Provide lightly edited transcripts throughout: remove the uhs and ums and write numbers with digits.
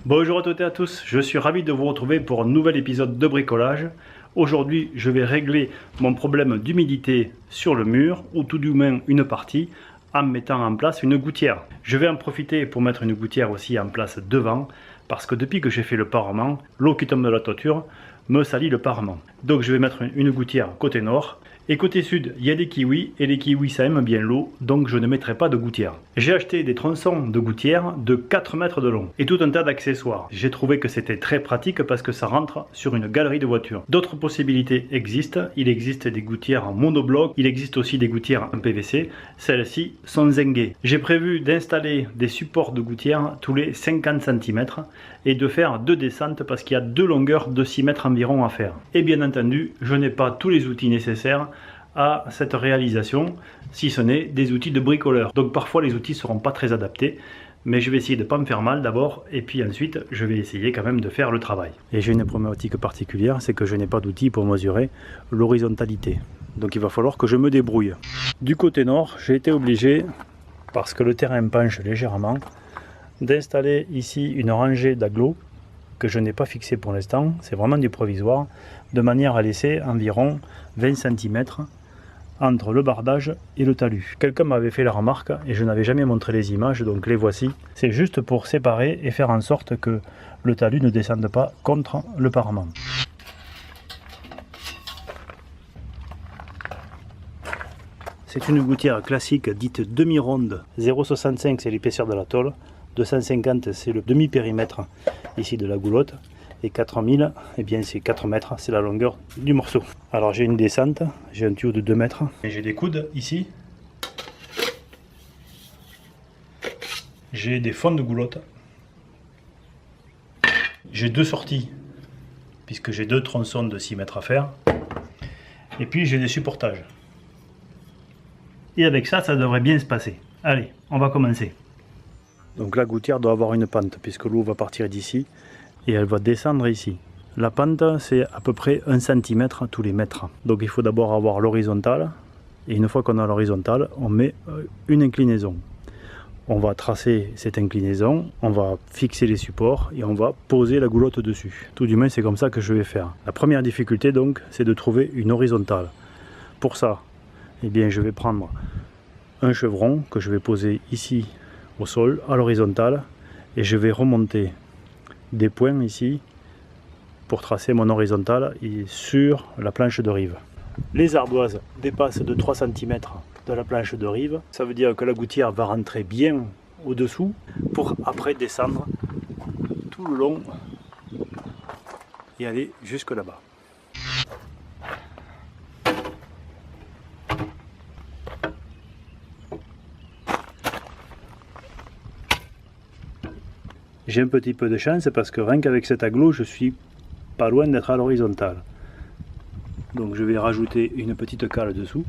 Bonjour à toutes et à tous, je suis ravi de vous retrouver pour un nouvel épisode de bricolage. Aujourd'hui, je vais régler mon problème d'humidité sur le mur, ou tout du moins une partie, en mettant en place une gouttière. Je vais en profiter pour mettre une gouttière aussi en place devant, parce que depuis que j'ai fait le parement, l'eau qui tombe de la toiture me salit le parement. Donc je vais mettre une gouttière côté nord. Et côté sud, il y a des kiwis, et les kiwis ça aime bien l'eau, donc je ne mettrai pas de gouttière. J'ai acheté des tronçons de gouttière de 4 mètres de long, et tout un tas d'accessoires. J'ai trouvé que c'était très pratique parce que ça rentre sur une galerie de voitures. D'autres possibilités existent, il existe des gouttières en monobloc, il existe aussi des gouttières en PVC, celles-ci sont zinguées. J'ai prévu d'installer des supports de gouttière tous les 50 cm, et de faire 2 descentes parce qu'il y a 2 longueurs de 6 mètres environ à faire. Et bien entendu, je n'ai pas tous les outils nécessaires à cette réalisation, si ce n'est des outils de bricoleur. Donc parfois les outils ne seront pas très adaptés, mais je vais essayer de ne pas me faire mal d'abord, et puis ensuite je vais essayer quand même de faire le travail. Et j'ai une problématique particulière, c'est que je n'ai pas d'outils pour mesurer l'horizontalité. Donc il va falloir que je me débrouille. Du côté nord, j'ai été obligé, parce que le terrain penche légèrement, d'installer ici une rangée d'agglos que je n'ai pas fixé pour l'instant, c'est vraiment du provisoire, de manière à laisser environ 20 cm entre le bardage et le talus. Quelqu'un m'avait fait la remarque et je n'avais jamais montré les images, donc les voici. C'est juste pour séparer et faire en sorte que le talus ne descende pas contre le parement. C'est une gouttière classique dite demi-ronde, 0,65 c'est l'épaisseur de la tôle, 250 c'est le demi-périmètre ici de la goulotte, et 4000 eh bien c'est 4 mètres, c'est la longueur du morceau. Alors j'ai une descente, j'ai un tuyau de 2 mètres, et j'ai des coudes ici, j'ai des fonds de goulotte, j'ai 2 sorties puisque j'ai 2 tronçons de 6 mètres à faire, et puis j'ai des supportages. Et avec ça, ça devrait bien se passer. Allez, on va commencer. Donc la gouttière doit avoir une pente puisque l'eau va partir d'ici et elle va descendre ici. La pente c'est à peu près 1 cm tous les mètres. Donc il faut d'abord avoir l'horizontale, et une fois qu'on a l'horizontale, on met une inclinaison. On va tracer cette inclinaison, on va fixer les supports et on va poser la goulotte dessus. Tout du moins c'est comme ça que je vais faire. La première difficulté donc c'est de trouver une horizontale. Pour ça, eh bien, je vais prendre un chevron que je vais poser ici au sol, à l'horizontale, et je vais remonter des points ici pour tracer mon horizontale sur la planche de rive. Les ardoises dépassent de 3 cm de la planche de rive, ça veut dire que la gouttière va rentrer bien au-dessous pour après descendre tout le long et aller jusque là-bas. J'ai un petit peu de chance parce que rien qu'avec cet aglo, je suis pas loin d'être à l'horizontale. Donc je vais rajouter une petite cale dessous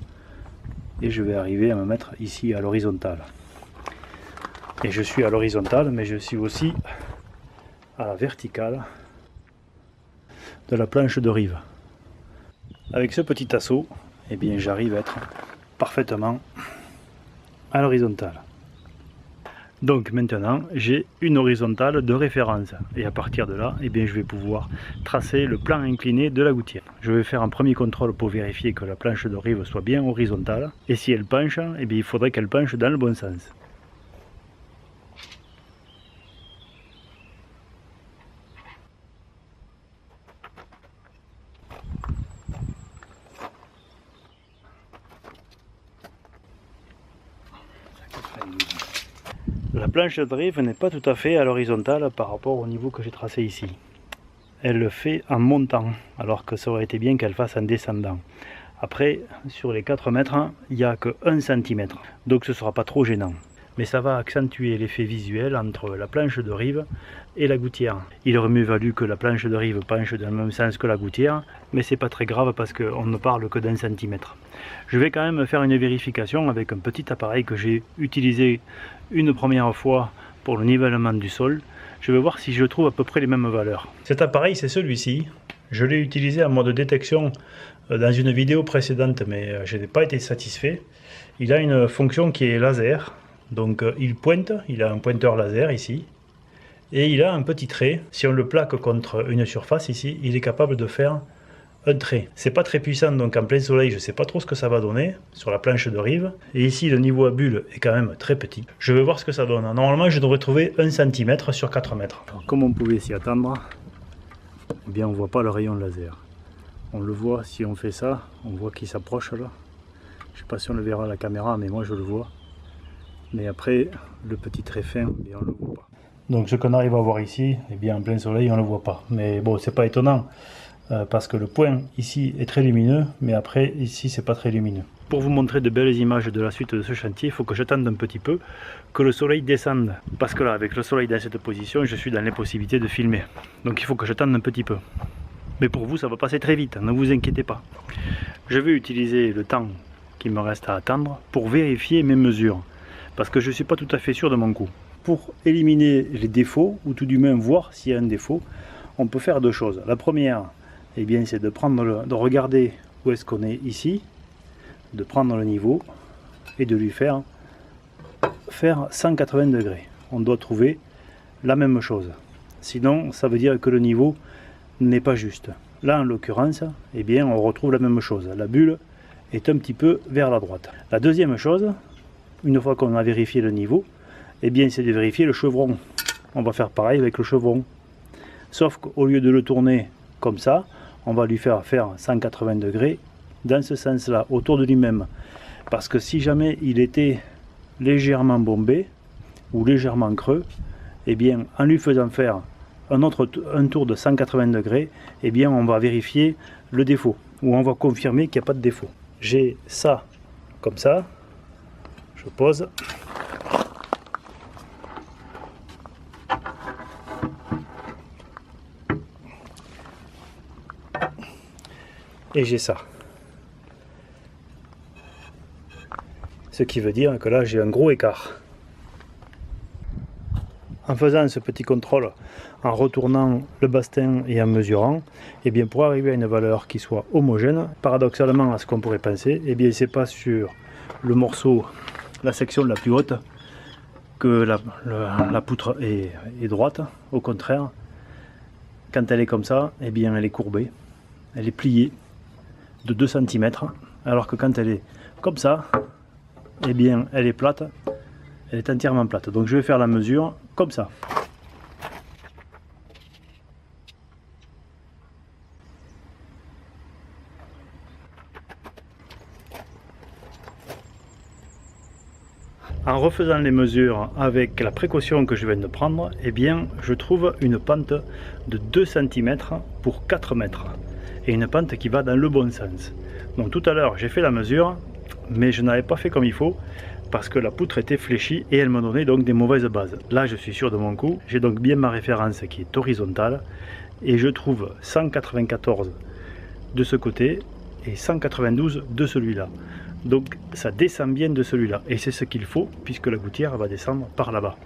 et je vais arriver à me mettre ici à l'horizontale. Et je suis à l'horizontale, mais je suis aussi à la verticale de la planche de rive. Avec ce petit assaut, eh bien j'arrive à être parfaitement à l'horizontale. Donc maintenant j'ai une horizontale de référence, et à partir de là eh bien, je vais pouvoir tracer le plan incliné de la gouttière. Je vais faire un premier contrôle pour vérifier que la planche de rive soit bien horizontale, et si elle penche, eh bien, il faudrait qu'elle penche dans le bon sens. La planche de rive n'est pas tout à fait à l'horizontale par rapport au niveau que j'ai tracé ici. Elle le fait en montant, alors que ça aurait été bien qu'elle fasse en descendant. Après, sur les 4 mètres, il n'y a que 1 cm, donc ce ne sera pas trop gênant. Mais ça va accentuer l'effet visuel entre la planche de rive et la gouttière. Il aurait mieux valu que la planche de rive penche dans le même sens que la gouttière, mais c'est pas très grave parce qu'on ne parle que d'1 centimètre. Je vais quand même faire une vérification avec un petit appareil que j'ai utilisé une première fois pour le nivellement du sol. Je vais voir si je trouve à peu près les mêmes valeurs. Cet appareil c'est celui-ci. Je l'ai utilisé en mode détection dans une vidéo précédente, mais je n'ai pas été satisfait. Il a une fonction qui est laser. Donc il pointe, il a un pointeur laser ici, Et il a un petit trait. Si on le plaque contre une surface ici, il est capable de faire un trait. C'est pas très puissant, donc en plein soleil, je sais pas trop ce que ça va donner sur la planche de rive. Et ici, le niveau à bulle est quand même très petit. Je vais voir ce que ça donne. Normalement, je devrais trouver 1 cm sur 4 mètres. Alors, comme on pouvait s'y attendre, eh bien, on voit pas le rayon laser. On le voit si on fait ça, on voit qu'il s'approche là. Je sais pas si on le verra à la caméra, mais moi je le vois. Mais après, le petit trait fin, eh bien, on le voit pas. Donc ce qu'on arrive à voir ici, eh bien en plein soleil on ne le voit pas. Mais bon, c'est pas étonnant parce que le point ici est très lumineux, mais après ici c'est pas très lumineux. Pour vous montrer de belles images de la suite de ce chantier, il faut que j'attende un petit peu que le soleil descende. Parce que là, avec le soleil dans cette position, je suis dans l'impossibilité de filmer. Donc il faut que j'attende un petit peu. Mais pour vous, ça va passer très vite, ne vous inquiétez pas. Je vais utiliser le temps qu'il me reste à attendre pour vérifier mes mesures. Parce que je ne suis pas tout à fait sûr de mon coup. Pour éliminer les défauts, ou tout du moins voir s'il y a un défaut, on peut faire deux choses. La première, eh bien, c'est de de regarder où est-ce qu'on est ici, de prendre le niveau et de lui faire 180 degrés. On doit trouver la même chose. Sinon, ça veut dire que le niveau n'est pas juste. Là, en l'occurrence, eh bien, on retrouve la même chose. La bulle est un petit peu vers la droite. La deuxième chose, une fois qu'on a vérifié le niveau, eh bien, c'est de vérifier le chevron. On va faire pareil avec le chevron. Sauf qu'au lieu de le tourner comme ça, on va lui faire 180 degrés dans ce sens-là, autour de lui-même. Parce que si jamais il était légèrement bombé ou légèrement creux, eh bien, en lui faisant faire un tour de 180 degrés, eh bien, on va vérifier le défaut, ou on va confirmer qu'il n'y a pas de défaut. J'ai ça comme ça, je pose. Et j'ai ça. Ce qui veut dire que là j'ai un gros écart. En faisant ce petit contrôle, en retournant le bastin et en mesurant, et bien pour arriver à une valeur qui soit homogène, paradoxalement à ce qu'on pourrait penser, et bien c'est pas sur le morceau, la section la plus haute, que la poutre est droite. Au contraire, quand elle est comme ça, et bien elle est courbée, elle est pliée de 2 cm, alors que quand elle est comme ça, et bien elle est plate, elle est entièrement plate. Donc je vais faire la mesure comme ça. En refaisant les mesures avec la précaution que je viens de prendre, eh bien je trouve une pente de 2 cm pour 4 mètres. Et une pente qui va dans le bon sens. Donc tout à l'heure j'ai fait la mesure, mais je n'avais pas fait comme il faut, parce que la poutre était fléchie et elle me donnait donc des mauvaises bases. Là je suis sûr de mon coup, j'ai donc bien ma référence qui est horizontale, et je trouve 194 de ce côté et 192 de celui-là. Donc ça descend bien de celui-là, et c'est ce qu'il faut, puisque la gouttière va descendre par là-bas.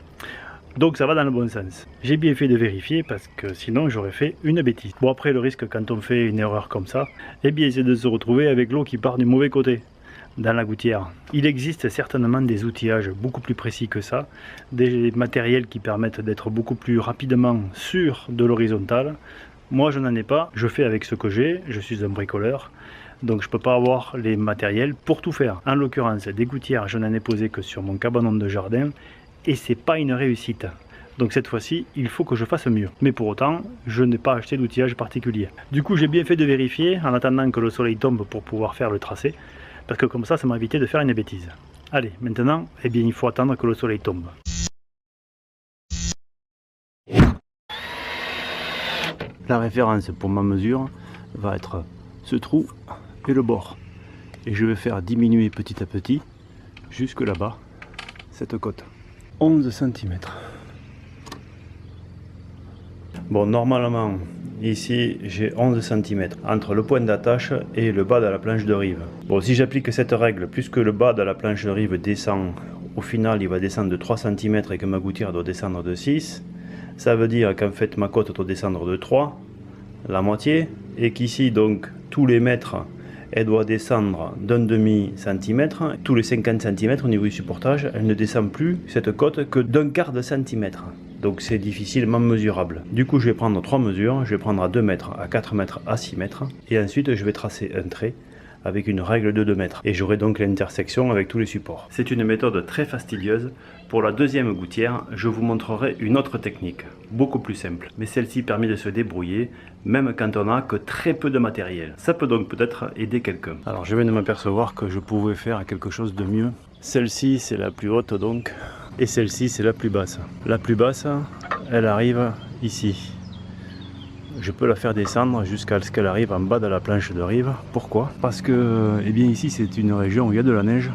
Donc ça va dans le bon sens. J'ai bien fait de vérifier parce que sinon j'aurais fait une bêtise. Bon, après le risque quand on fait une erreur comme ça, eh bien c'est de se retrouver avec l'eau qui part du mauvais côté dans la gouttière. Il existe certainement des outillages beaucoup plus précis que ça, des matériels qui permettent d'être beaucoup plus rapidement sûr de l'horizontale. Moi je n'en ai pas, je fais avec ce que j'ai, je suis un bricoleur. Donc je ne peux pas avoir les matériels pour tout faire. En l'occurrence, des gouttières, je n'en ai posé que sur mon cabanon de jardin. Et c'est pas une réussite. Donc cette fois-ci, il faut que je fasse mieux. Mais pour autant, je n'ai pas acheté d'outillage particulier. Du coup, j'ai bien fait de vérifier en attendant que le soleil tombe pour pouvoir faire le tracé. Parce que comme ça m'a évité de faire une bêtise. Allez, maintenant, eh bien, il faut attendre que le soleil tombe. La référence pour ma mesure va être ce trou et le bord. Et je vais faire diminuer petit à petit, jusque là-bas, cette côte. 11 cm. Bon, normalement, ici, j'ai 11 cm entre le point d'attache et le bas de la planche de rive. Bon, si j'applique cette règle, puisque le bas de la planche de rive descend, au final, il va descendre de 3 cm et que ma gouttière doit descendre de 6, ça veut dire qu'en fait, ma côte doit descendre de 3, la moitié, et qu'ici, donc, tous les mètres, elle doit descendre d'un demi centimètre. Tous les 50 cm au niveau du supportage, elle ne descend plus, cette côte, que d'un quart de centimètre. donc c'est difficilement mesurable. Du coup je vais prendre 3 mesures, je vais prendre à 2 mètres, à 4 mètres, à 6 mètres, et ensuite je vais tracer un trait avec une règle de 2 mètres, et j'aurai donc l'intersection avec tous les supports. C'est une méthode très fastidieuse. Pour la deuxième gouttière, je vous montrerai une autre technique, beaucoup plus simple, mais celle-ci permet de se débrouiller, même quand on n'a que très peu de matériel. Ça peut donc peut-être aider quelqu'un. Alors je viens de m'apercevoir que je pouvais faire quelque chose de mieux. Celle-ci c'est la plus haute donc, et celle-ci c'est la plus basse. La plus basse, elle arrive ici. Je peux la faire descendre jusqu'à ce qu'elle arrive en bas de la planche de rive. Pourquoi? Parce que eh bien ici c'est une région où il y a de la neige.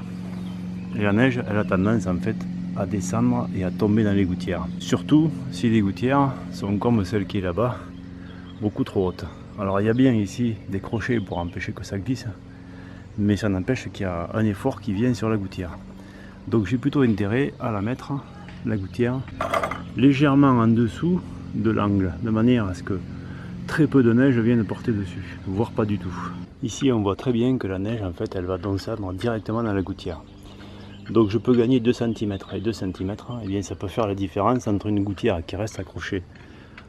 Et la neige, elle a tendance en fait à descendre et à tomber dans les gouttières. Surtout si les gouttières sont comme celle qui est là-bas, beaucoup trop hautes. Alors il y a bien ici des crochets pour empêcher que ça glisse, mais ça n'empêche qu'il y a un effort qui vient sur la gouttière. Donc j'ai plutôt intérêt à la mettre, la gouttière, légèrement en dessous de l'angle, de manière à ce que très peu de neige vienne porter dessus, voire pas du tout. Ici on voit très bien que la neige en fait elle va descendre directement dans la gouttière. Donc je peux gagner 2 cm et 2 cm, et bien ça peut faire la différence entre une gouttière qui reste accrochée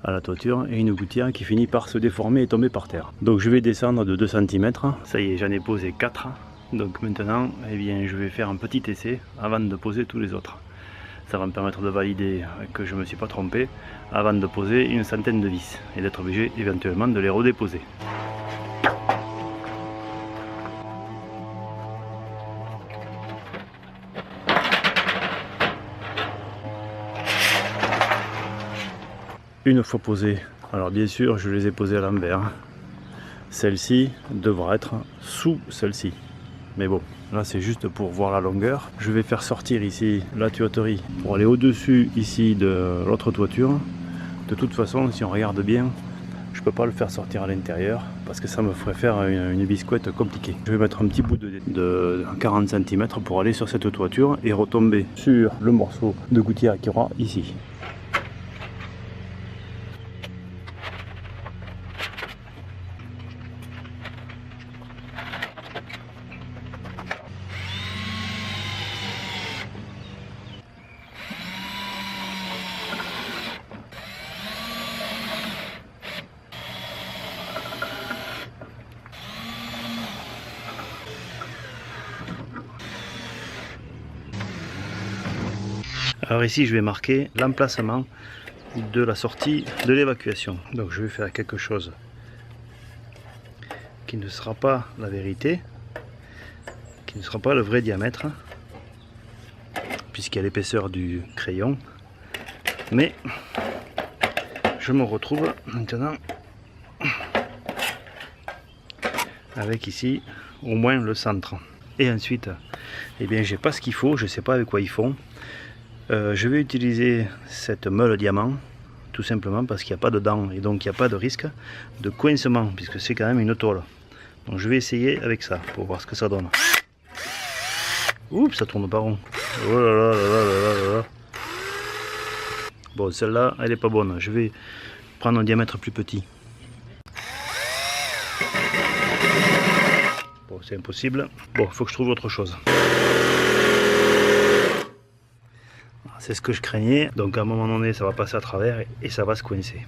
à la toiture et une gouttière qui finit par se déformer et tomber par terre. Donc je vais descendre de 2 cm, ça y est j'en ai posé 4, donc maintenant eh bien, je vais faire un petit essai avant de poser tous les autres. Ça va me permettre de valider que je ne me suis pas trompé avant de poser une centaine de vis et d'être obligé éventuellement de les redéposer. Une fois posées, alors bien sûr je les ai posées à l'envers, celle-ci devra être sous celle-ci, mais bon, là c'est juste pour voir la longueur. Je vais faire sortir ici la tuyauterie pour aller au-dessus ici de l'autre toiture. De toute façon, si on regarde bien, je peux pas le faire sortir à l'intérieur parce que ça me ferait faire une biscotte compliquée. Je vais mettre un petit bout de 40 cm pour aller sur cette toiture et retomber sur le morceau de gouttière qu'il y aura ici. Alors ici je vais marquer l'emplacement de la sortie de l'évacuation. Donc je vais faire quelque chose qui ne sera pas la vérité, qui ne sera pas le vrai diamètre, puisqu'il y a l'épaisseur du crayon. Mais je me retrouve maintenant avec ici au moins le centre. Et ensuite, eh bien j'ai pas ce qu'il faut, je sais pas avec quoi ils font. Je vais utiliser cette meule diamant tout simplement parce qu'il n'y a pas de dents et donc il n'y a pas de risque de coincement puisque c'est quand même une tôle. Donc je vais essayer avec ça pour voir ce que ça donne. Oups, ça tourne pas rond. Oh là là là là là là là. Bon, celle-là elle est pas bonne. Je vais prendre un diamètre plus petit. Bon, c'est impossible. Bon, il faut que je trouve autre chose. C'est ce que je craignais, donc à un moment donné ça va passer à travers et ça va se coincer.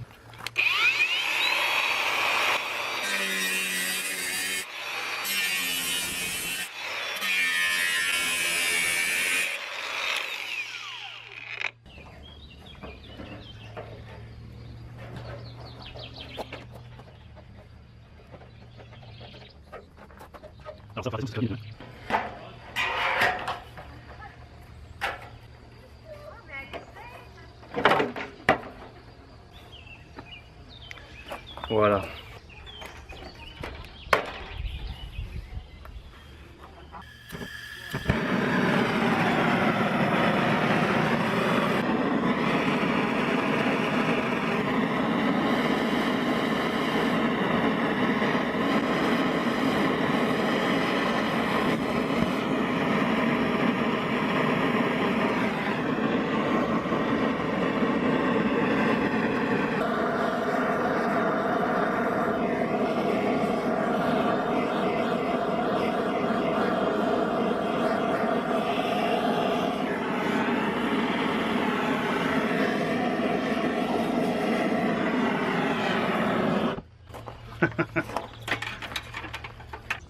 Alors ça paraît tout. Voilà.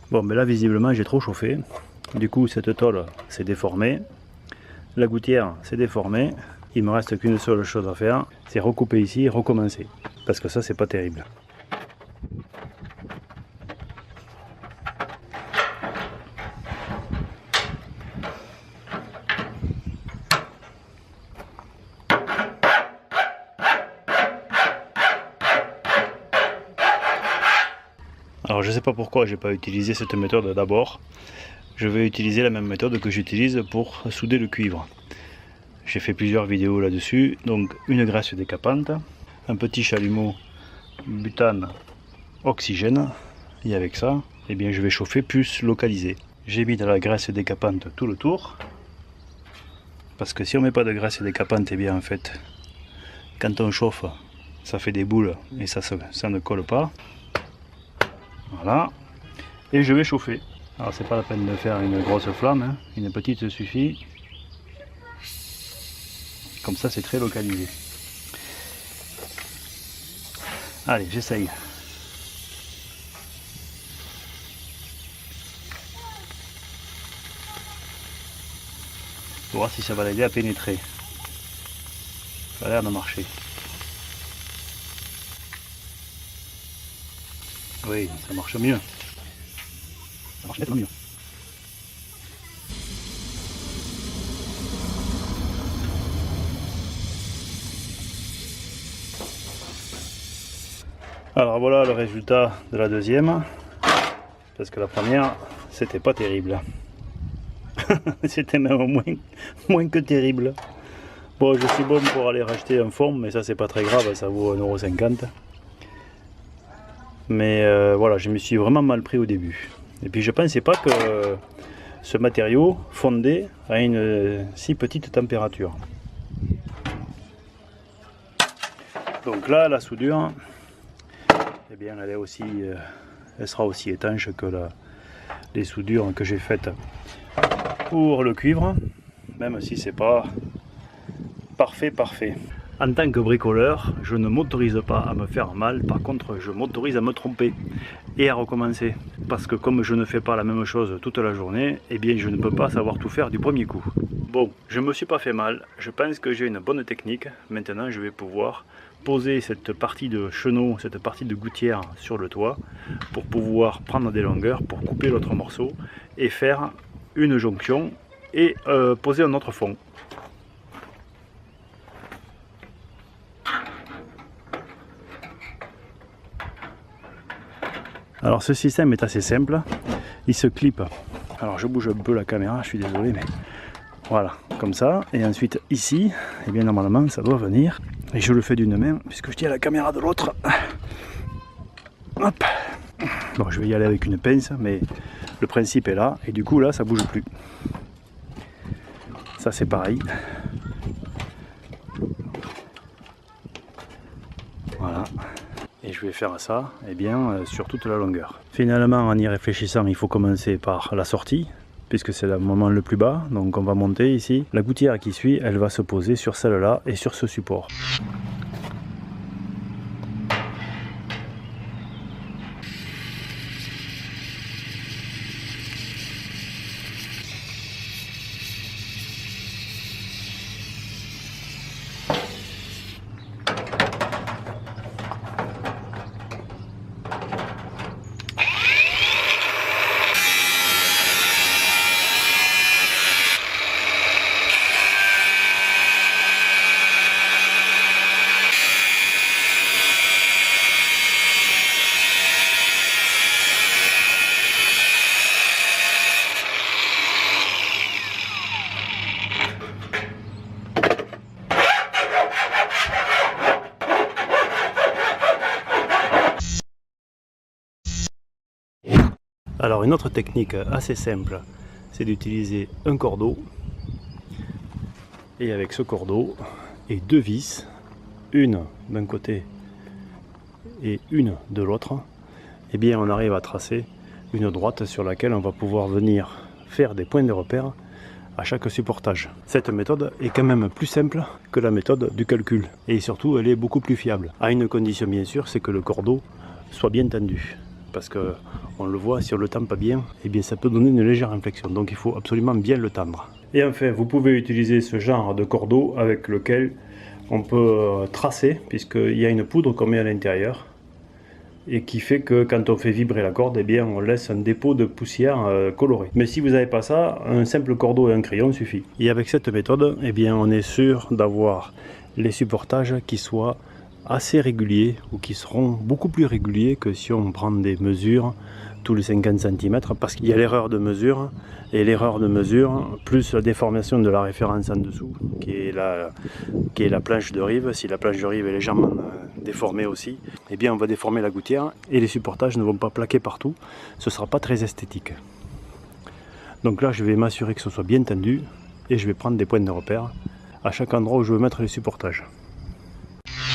Bon, mais là visiblement j'ai trop chauffé. Du coup cette tôle s'est déformée. La gouttière s'est déformée. Il me reste qu'une seule chose à faire, c'est recouper ici et recommencer. Parce que ça c'est pas terrible. Alors je sais pas pourquoi j'ai pas utilisé cette méthode d'abord. Je vais utiliser la même méthode que j'utilise pour souder le cuivre. J'ai fait plusieurs vidéos là-dessus. Donc une graisse décapante, un petit chalumeau butane oxygène, et avec ça, eh bien, je vais chauffer plus localisé. J'ai mis de la graisse décapante tout le tour, parce que si on met pas de graisse décapante, eh bien en fait, quand on chauffe, ça fait des boules et ça ne colle pas. Voilà, et je vais chauffer. Alors c'est pas la peine de faire une grosse flamme, hein. Une petite suffit. Comme ça c'est très localisé. Allez, j'essaye. Pour voir si ça va l'aider à pénétrer. Ça a l'air de marcher. Oui, ça marche mieux. Ça marche nettement mieux. Alors voilà le résultat de la deuxième. Parce que la première, c'était pas terrible. C'était même moins que terrible. Bon, je suis bon pour aller racheter un fond, mais ça c'est pas très grave, ça vaut 1,50 €. Mais voilà, je me suis vraiment mal pris au début. Et puis je pensais pas que ce matériau fondait à une si petite température. Donc là, la soudure, eh bien, elle est aussi, elle sera aussi étanche que les soudures que j'ai faites pour le cuivre, même si c'est pas parfait. En tant que bricoleur, je ne m'autorise pas à me faire mal, par contre je m'autorise à me tromper et à recommencer. Parce que comme je ne fais pas la même chose toute la journée, eh bien je ne peux pas savoir tout faire du premier coup. Bon, je me suis pas fait mal, je pense que j'ai une bonne technique. Maintenant je vais pouvoir poser cette partie de chenot, cette partie de gouttière sur le toit pour pouvoir prendre des longueurs, pour couper l'autre morceau et faire une jonction et poser un autre fond. Alors ce système est assez simple, il se clip. Alors je bouge un peu la caméra, je suis désolé, mais voilà, comme ça. Et ensuite ici, et bien normalement ça doit venir. Et je le fais d'une main puisque je tiens la caméra de l'autre. Hop. Bon, je vais y aller avec une pince, mais le principe est là. Et du coup là, ça bouge plus. Ça c'est pareil. Voilà. Et je vais faire ça eh bien, sur toute la longueur. Finalement, en y réfléchissant, il faut commencer par la sortie, puisque c'est le moment le plus bas. Donc on va monter ici. La gouttière qui suit, elle va se poser sur celle-là et sur ce support. Alors une autre technique assez simple, c'est d'utiliser un cordeau et avec ce cordeau et deux vis, une d'un côté et une de l'autre, et bien on arrive à tracer une droite sur laquelle on va pouvoir venir faire des points de repère à chaque supportage. Cette méthode est quand même plus simple que la méthode du calcul et surtout elle est beaucoup plus fiable, à une condition bien sûr, c'est que le cordeau soit bien tendu. Parce que on le voit, si on le tend pas bien, eh bien ça peut donner une légère inflexion. Donc il faut absolument bien le tendre. Et enfin, vous pouvez utiliser ce genre de cordeau avec lequel on peut tracer, puisqu'il y a une poudre qu'on met à l'intérieur et qui fait que quand on fait vibrer la corde, eh bien on laisse un dépôt de poussière colorée. Mais si vous n'avez pas ça, un simple cordeau et un crayon suffit. Et avec cette méthode, eh bien on est sûr d'avoir les supportages qui soient assez réguliers ou qui seront beaucoup plus réguliers que si on prend des mesures tous les 50 cm, parce qu'il y a l'erreur de mesure, et l'erreur de mesure plus la déformation de la référence en dessous qui est la planche de rive. Si la planche de rive est légèrement déformée aussi, eh bien on va déformer la gouttière et les supportages ne vont pas plaquer partout, ce sera pas très esthétique. Donc là je vais m'assurer que ce soit bien tendu et je vais prendre des points de repère à chaque endroit où je veux mettre les supportages.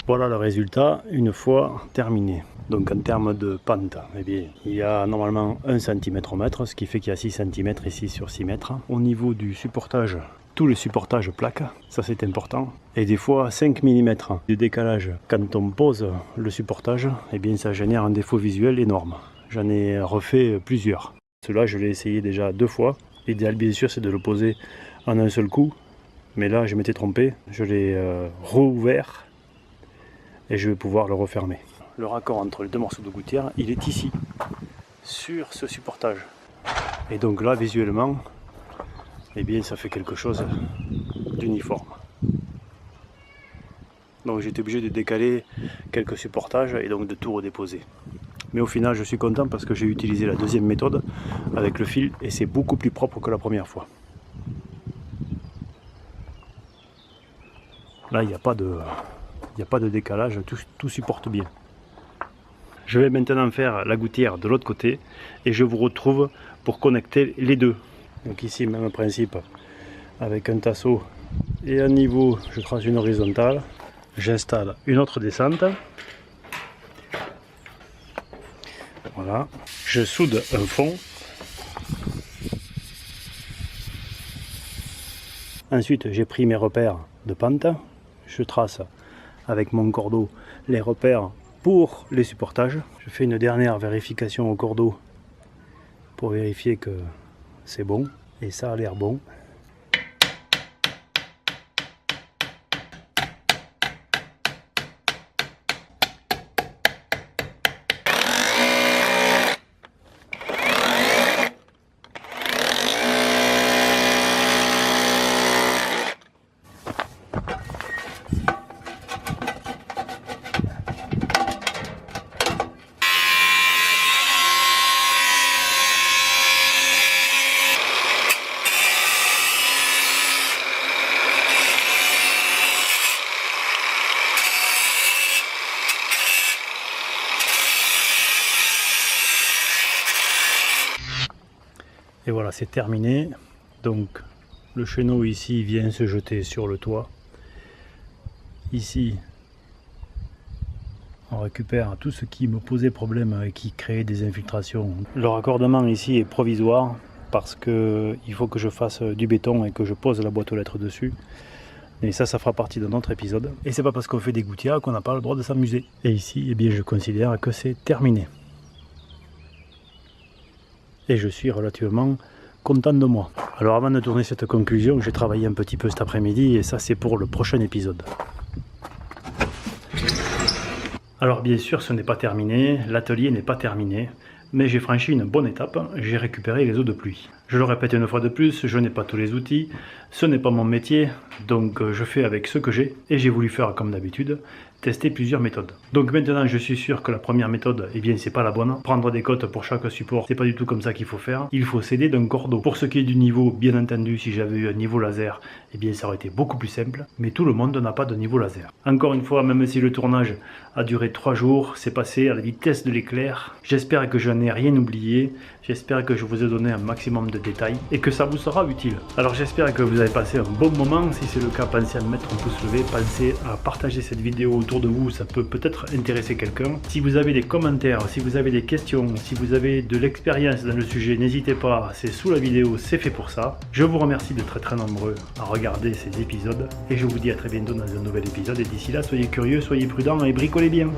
Voilà le résultat une fois terminé. Donc en termes de pente, eh bien, il y a normalement 1 cm au mètre, ce qui fait qu'il y a 6 cm ici sur 6 mètres. Au niveau du supportage, tous les supportages plaquent, ça c'est important. Et des fois 5 mm de décalage quand on pose le supportage, eh bien ça génère un défaut visuel énorme. J'en ai refait plusieurs. Celui-là je l'ai essayé déjà 2 fois. L'idéal bien sûr c'est de le poser en un seul coup. Mais là je m'étais trompé, je l'ai rouvert et je vais pouvoir le refermer. Le raccord entre les deux morceaux de gouttière, il est ici, sur ce supportage. Et donc là, visuellement, eh bien, ça fait quelque chose d'uniforme. Donc j'ai été obligé de décaler quelques supportages et donc de tout redéposer. Mais au final, je suis content parce que j'ai utilisé la deuxième méthode avec le fil et c'est beaucoup plus propre que la première fois. Là, il n'y a pas de décalage, tout supporte bien. Je vais maintenant faire la gouttière de l'autre côté et je vous retrouve pour connecter les deux. Donc ici, même principe, avec un tasseau et un niveau, je trace une horizontale. J'installe une autre descente. Voilà. Je soude un fond. Ensuite, j'ai pris mes repères de pente. Je trace avec mon cordeau les repères pour les supportages. Je fais une dernière vérification au cordeau pour vérifier que c'est bon et ça a l'air bon. Et voilà, c'est terminé. Donc le chéneau ici vient se jeter sur le toit. Ici, on récupère tout ce qui me posait problème et qui créait des infiltrations. Le raccordement ici est provisoire parce que il faut que je fasse du béton et que je pose la boîte aux lettres dessus. Et ça fera partie d'un autre épisode. Et c'est pas parce qu'on fait des gouttières qu'on n'a pas le droit de s'amuser. Et ici, eh bien, je considère que c'est terminé. Et je suis relativement content de moi. Alors avant de tourner cette conclusion, j'ai travaillé un petit peu cet après-midi et ça c'est pour le prochain épisode. Alors bien sûr ce n'est pas terminé, l'atelier n'est pas terminé, mais j'ai franchi une bonne étape, j'ai récupéré les eaux de pluie. Je le répète une fois de plus, je n'ai pas tous les outils, ce n'est pas mon métier, donc je fais avec ce que j'ai, et j'ai voulu faire comme d'habitude, tester plusieurs méthodes. Donc maintenant je suis sûr que la première méthode, eh bien c'est pas la bonne. Prendre des cotes pour chaque support, c'est pas du tout comme ça qu'il faut faire. Il faut s'aider d'un cordeau. Pour ce qui est du niveau, bien entendu, si j'avais eu un niveau laser, eh bien ça aurait été beaucoup plus simple. Mais tout le monde n'a pas de niveau laser. Encore une fois, même si le tournage a duré 3 jours, c'est passé à la vitesse de l'éclair. J'espère que je n'ai rien oublié. J'espère que je vous ai donné un maximum de détails et que ça vous sera utile. Alors j'espère que vous avez passé un bon moment. Si c'est le cas, pensez à mettre un pouce levé, pensez à partager cette vidéo autour de vous, ça peut peut-être intéresser quelqu'un. Si vous avez des commentaires, si vous avez des questions, si vous avez de l'expérience dans le sujet, n'hésitez pas, c'est sous la vidéo, c'est fait pour ça. Je vous remercie de très nombreux à regarder ces épisodes et je vous dis à très bientôt dans un nouvel épisode et d'ici là, soyez curieux, soyez prudents et bricolez bien.